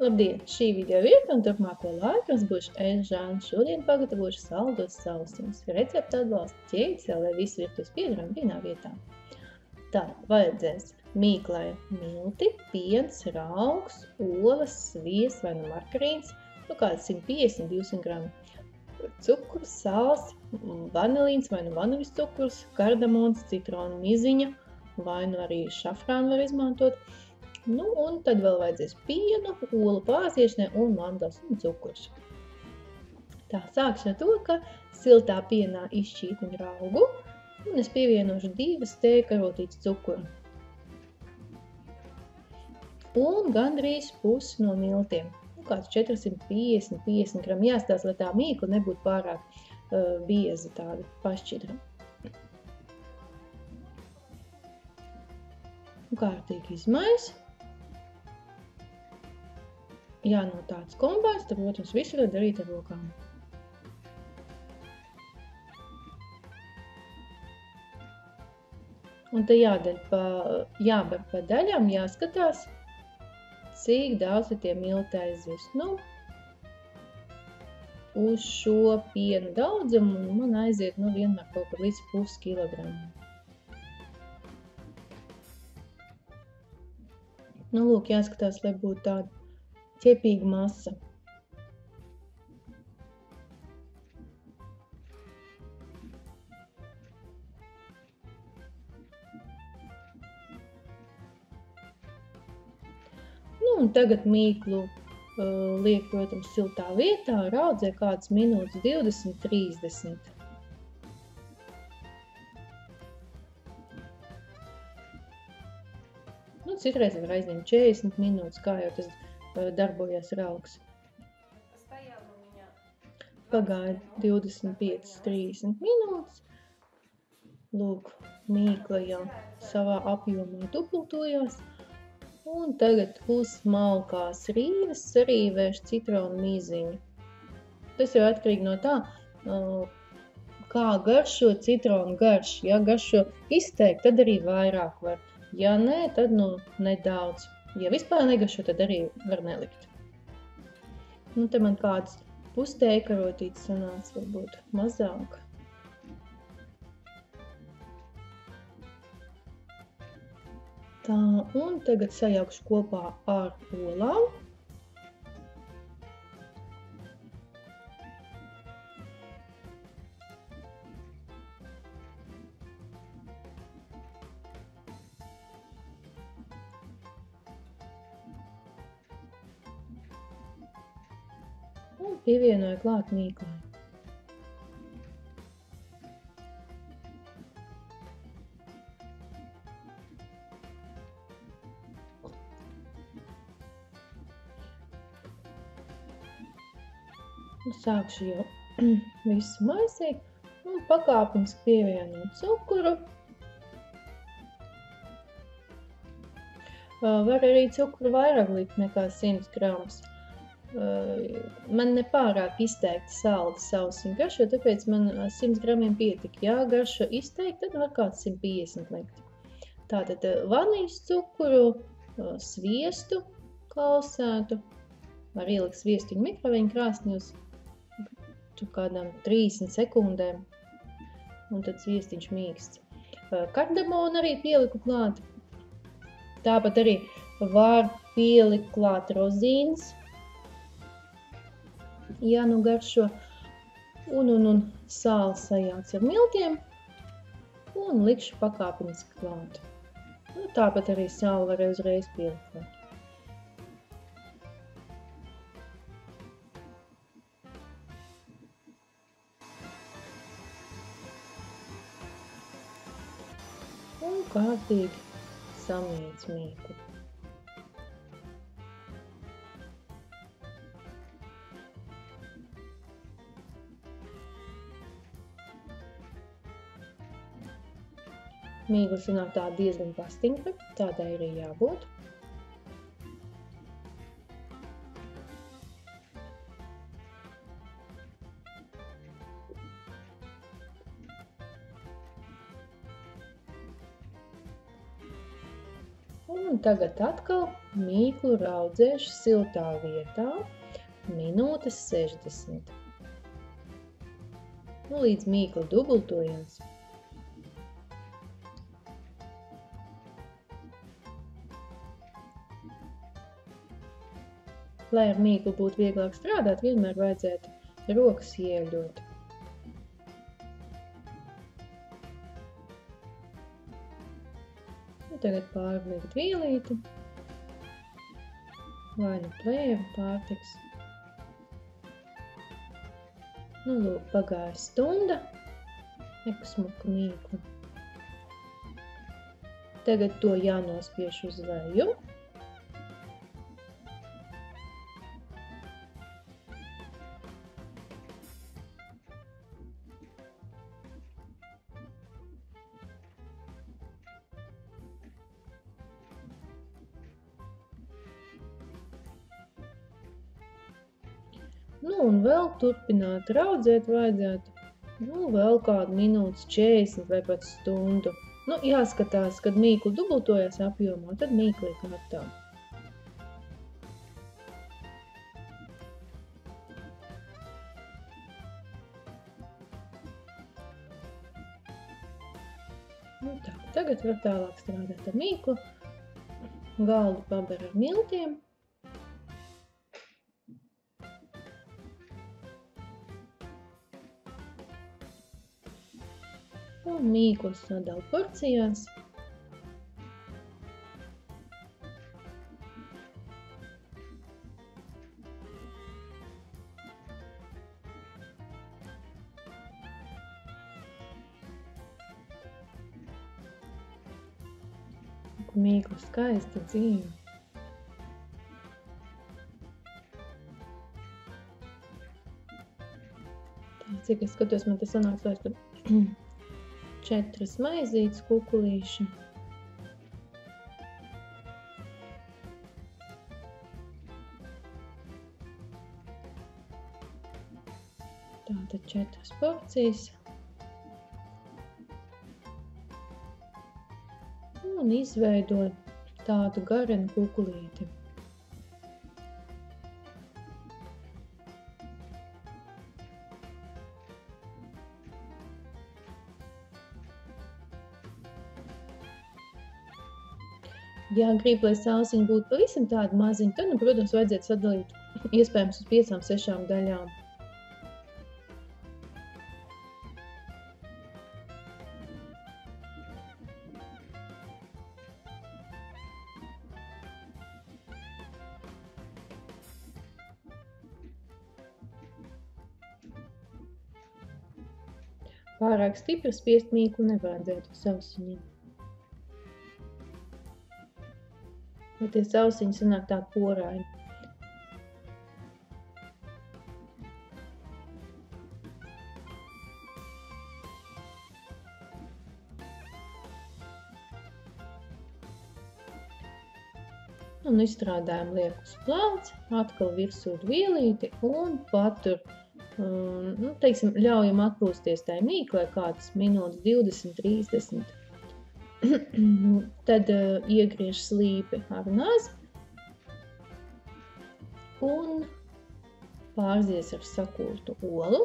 Labdien! Šī video vieta un turpmāko laiku es būšu Žāna. Šodien pagatavošu saldus sausiņus. Recepti atbalsta ķēdes, lai visi virtuves piedarami vienā vietā. Tā, vajadzēs mīklai milti, piens, raugs, olas, sviests vai margarīns, kāds 150-200 gramu. Cukurs, sāls, vanilīns vai vaniļas cukurs, kardamons, citronu miziņa vai arī šafrānu var izmantot. Un tad vēl vajadzēs pienu, olu pārsiešanai un mandlas un cukurs. Tā, sākšu ar to, ka siltā pienā izšķītinu raugu un es pievienošu 2 tējkarotītes cukuru. Un gandrīz pusi no miltiem, kāds 450 gramu. Jāstāsta, lai tā mīkla nebūtu pārāk bieza, tāda pašķidra. Kārtīgi izmaisa. Ja nav tāds kombināts, tad, protams, visu var darīt ar rokām. Un te jāber pa daļām, jāskatās, cik daudz tie milti aizies. Uz šo piena daudzumu man aiziet vienmēr kaut kur līdz puskilogramu. Lūk, jāskatās, lai būtu tāda ķepīga masa. Un tagad mīklu liek, protams, siltā vietā, raudzē kādas minūtes 20-30. Citreiz var aizņemt 40 minūtes, kā jau tas darbojas raugs. Pagaida 25-30 minūtes. Lūk, mīkla jau savā apjomā dubultojās. Un tagad uz smalkās rīves sarīvēšu citronu miziņu. Tas jau atkarīgi no tā, kā garšo citronu garš. Ja garšo izteikti, tad arī vairāk var. Ja nē, tad nedaudz. Ja vispār negašo, tad arī var nelikt. Te man kāds pustējkarotītes sanāca, varbūt mazāk. Tā, un tagad sajaukšu kopā ar olām. Un pievienoju klāt mīklai. Sākšu jau visu maisīt un pakāpeniski pievienot cukuru. Var arī cukuru vairāk likt nekā 100 gramus. Man nepārāk izteikti saldi sausiņi garšo, tāpēc man 100 gramiem pietika. Ja garšo izteikti, tad var kāds 150 likt. Tātad vanīļas cukuru, sviestu kausētu, var ielikt sviestuņu mikroviņu krāsnī uz kādām 30 sekundēm, un tad sviestiņš mīksts. Kardamonu arī pieliku klāt. Tāpat arī var pielikt klāt rozīnes, ja garšo, un sāli sajauc ar miltiem, un likšu pakāpeniski klāt. Tāpat arī sāli var uzreiz pielikt klāt. Un kārtīgi samīc mīklu. Mīkla sanāk tā diezgan pastingra, tādai arī jābūt. Un Un tagad atkal mīklu raudzēšu siltā vietā minūtes 60. Nu, līdz mīkla dubultojās. Lai ar mīklu būtu vieglāk strādāt, vienmēr vajadzētu rokas ieļot. Tagad pārlikt vielīti, vai nu plēvi pārtiks. Nu, lūk, pagāja stunda, eku smuku mīklu. Tagad to jānospiež uz leju. Nu, un vēl turpināt raudzēt vajadzētu, nu, vēl kādu minūtes 40 vai pat stundu. Nu, jāskatās, kad mīklu dubultojas apjomā, tad mīkli ir gatava. Nu, tā, tagad var tālāk strādāt ar mīklu. Galdu paber ar miltiem. Un mīklus sadala porcijās. Mīklu skaista dzīve. Tā, cik es skatos, man tas sanāks vairs tur 4 maizītes kukulīši. Tātad 4 porcijas. Un izveidot tādu garenu kukulīti. Ja grib, lai sausiņi būtu pavisam tādi maziņi, tad, nu, protams, vajadzētu sadalīt iespējams uz 5-6 daļām. Pārāk stipri spiest mīklu nevajadzētu sausiņiem. Jo tie sausiņi sanāk tādi porāji. Un izstrādājam liekus plāts, atkal virsūt vielīti un patur, nu, teiksim, ļaujam atpūsties tai mīklai kādas minūtes 20-30. Tad iegriež slīpi ar nazi un pārzies ar sakultu olu.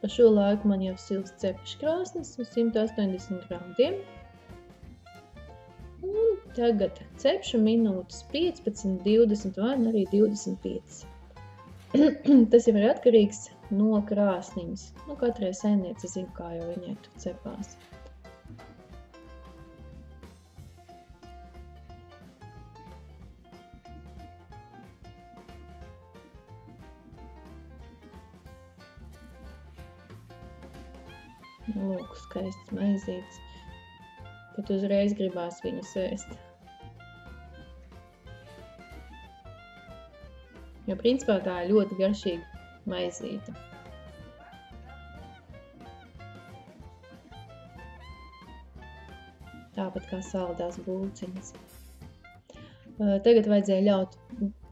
Pa šo laiku man jau silst cepeškrāsnes uz 180 grādiem. Un tagad cepšu minūtes 15, 20 vai arī 25. Tas jau ir atkarīgs no krāsniņas. Nu, katrai saimniece zina, kā jau viņai tur cepās. Lūk, skaists maizītes. Pat uzreiz gribās viņus ēst. Jo principā tā ir ļoti garšīga maizīte. tāpat kā saldās bulciņas. Tagad vajadzēja ļaut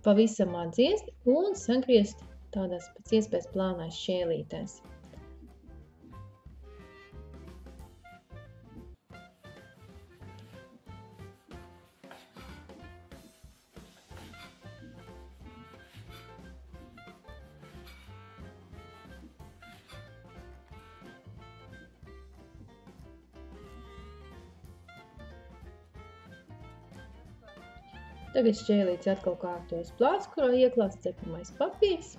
pavisam atdziest un sagriezt tādās pēc iespējas plānās šķēlītēs. Tagad šķēlītes atkal kārtojas plāts, kurā ieklāts cepamais papīrs.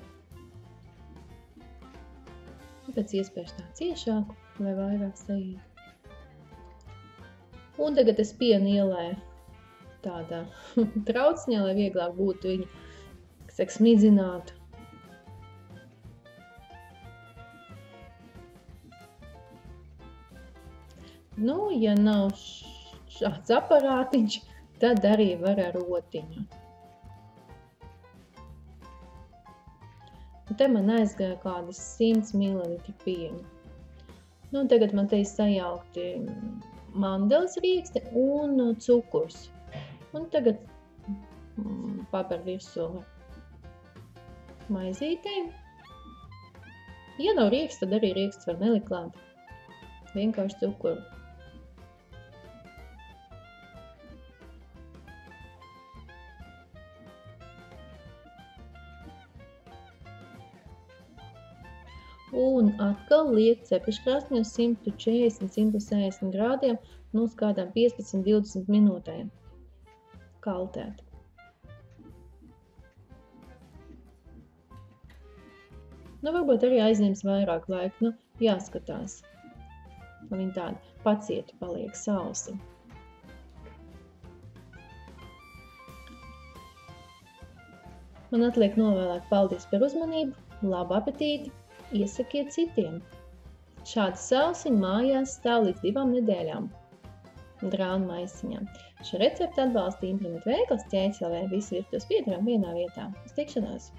Pēc iespējas tā ciešāk, lai vairāk saīt. Un tagad es pienu ielēju tādā trauciņā, lai vieglāk būtu viņu, kas saka, smidzinātu. Nu, ja nav šāds aparātiņš, tad arī var ar rotiņu. Un te man aizgāja kādas 100 ml piena. Nu, tagad man te ir sajaukti mandeles rieksti un cukurs. Un tagad paber virsū maizītēm. Ja nav rieksts, tad arī rieksts var nelikt klāt. Vienkārši cukuru. Un atkal liek cepeškrāsnī uz 140–160 grādiem un uz kādām 15–20 minūtēm kaltēt. Nu, varbūt arī aizņems vairāk laika, nu, jāskatās, lai viņi tādi pacieti paliek sausi. Man atliek novēlēt paldies par uzmanību, labu apetīti! Iesakiet citiem. Šādi sausiņi mājās stāv līdz 2 nedēļām drānu maisiņā. Šo recepti atbalsta internetu veikals Ķēdes LV visi virtuves piedarami vienā vietā. Uz tikšanos!